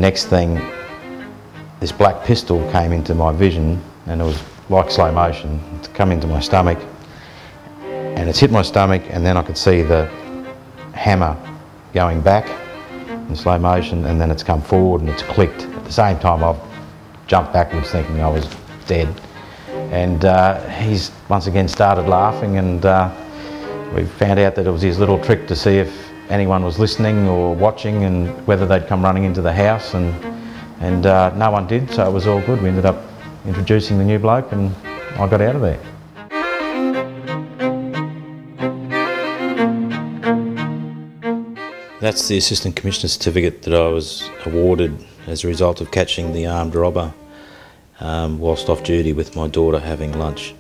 next thing, this black pistol came into my vision, and it was like slow motion. It's come into my stomach, and it's hit my stomach, and then I could see the hammer going back in slow motion, and then it's come forward and it's clicked. At the same time, I've jumped backwards thinking I was dead. And he's once again started laughing, and we found out that it was his little trick to see if anyone was listening or watching and whether they'd come running into the house, and no one did, so it was all good. We ended up introducing the new bloke and I got out of there. That's the Assistant Commissioner certificate that I was awarded as a result of catching the armed robber whilst off duty with my daughter having lunch.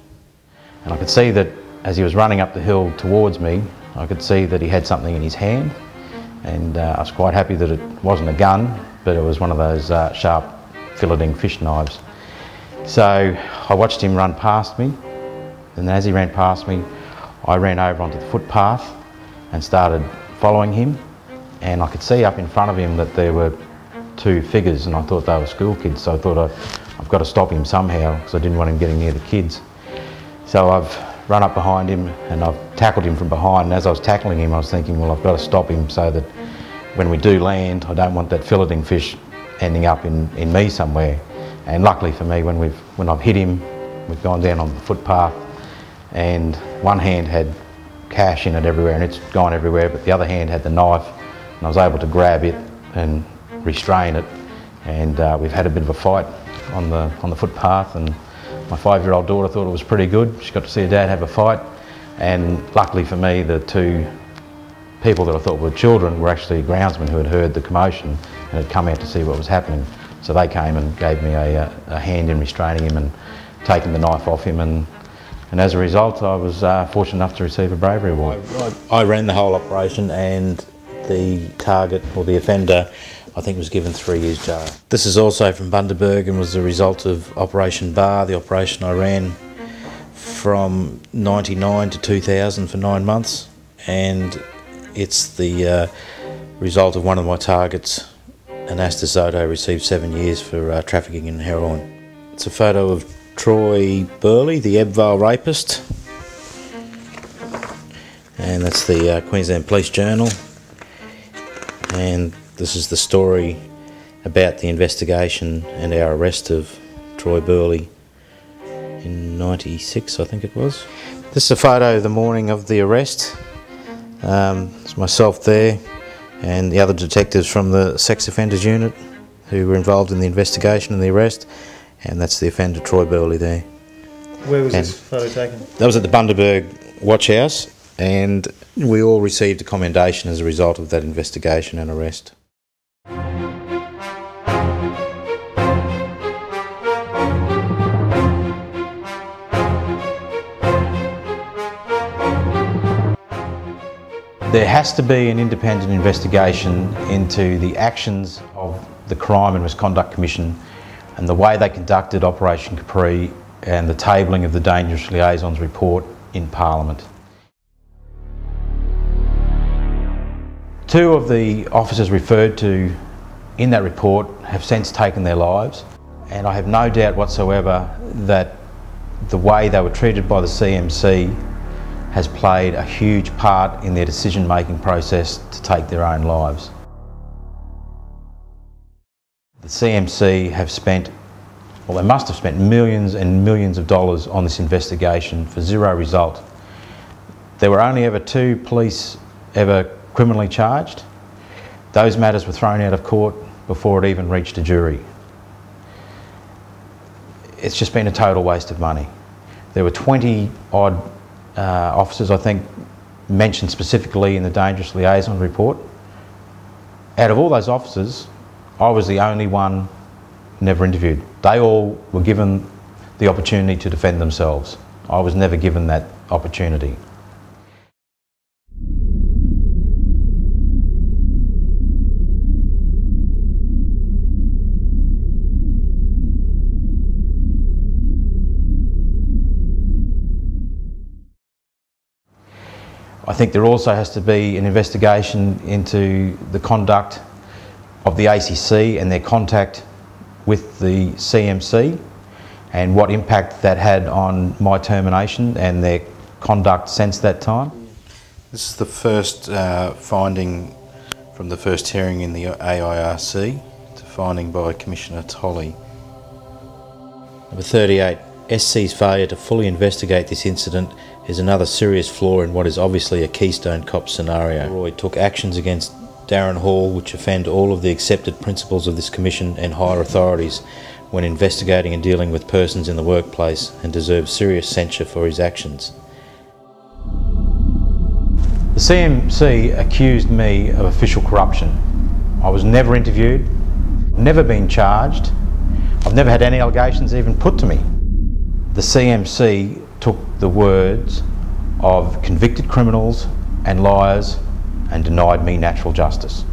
And I could see that as he was running up the hill towards me, I could see that he had something in his hand, and I was quite happy that it wasn't a gun, but it was one of those sharp filleting fish knives. So I watched him run past me, and as he ran past me, I ran over onto the footpath and started following him, and I could see up in front of him that there were two figures, and I thought they were school kids, so I thought I've got to stop him somehow because I didn't want him getting near the kids. So I've run up behind him and I've tackled him from behind, and as I was tackling him I was thinking, well, I've got to stop him so that when we do land I don't want that filleting fish ending up in me somewhere. And luckily for me, when I've hit him, we've gone down on the footpath, and one hand had cash in it everywhere and it's gone everywhere, but the other hand had the knife, and I was able to grab it and restrain it, and we've had a bit of a fight on the footpath, and my 5-year-old daughter thought it was pretty good. She got to see her dad have a fight, and luckily for me, the two people that I thought were children were actually groundsmen who had heard the commotion and had come out to see what was happening. So they came and gave me a hand in restraining him and taking the knife off him, and as a result I was fortunate enough to receive a bravery award. I ran the whole operation, and the target, or the offender, I think was given 3 years jail. This is also from Bundaberg and was the result of Operation Bar, the operation I ran from 99 to 2000 for 9 months, and it's the result of one of my targets, Anastas Zoto, received 7 years for trafficking in heroin. It's a photo of Troy Burley, the Ebvale rapist, and that's the Queensland Police Journal, and this is the story about the investigation and our arrest of Troy Burley in '96, I think it was. This is a photo the morning of the arrest. It's myself there and the other detectives from the sex offenders unit who were involved in the investigation and the arrest, and that's the offender Troy Burley there. Where was this photo taken? That was at the Bundaberg Watch House, and we all received a commendation as a result of that investigation and arrest. There has to be an independent investigation into the actions of the Crime and Misconduct Commission and the way they conducted Operation Capri and the tabling of the Dangerous Liaisons report in Parliament. 2 of the officers referred to in that report have since taken their lives, and I have no doubt whatsoever that the way they were treated by the CMC has played a huge part in their decision-making process to take their own lives. The CMC have spent, well, they must have spent millions and millions of dollars on this investigation for zero result. There were only ever 2 police ever criminally charged. Those matters were thrown out of court before it even reached a jury. It's just been a total waste of money. There were 20-odd officers, I think, mentioned specifically in the Dangerous Liaison report. Out of all those officers, I was the only one never interviewed. They all were given the opportunity to defend themselves. I was never given that opportunity. I think there also has to be an investigation into the conduct of the ACC and their contact with the CMC and what impact that had on my termination and their conduct since that time. This is the first finding from the first hearing in the AIRC. It's a finding by Commissioner Tolley. Number 38. SC's failure to fully investigate this incident is another serious flaw in what is obviously a Keystone Cop scenario. Roy took actions against Darren Hall which offend all of the accepted principles of this Commission and higher authorities when investigating and dealing with persons in the workplace, and deserves serious censure for his actions. The CMC accused me of official corruption. I was never interviewed, never been charged. I've never had any allegations even put to me. The CMC took the words of convicted criminals and liars and denied me natural justice.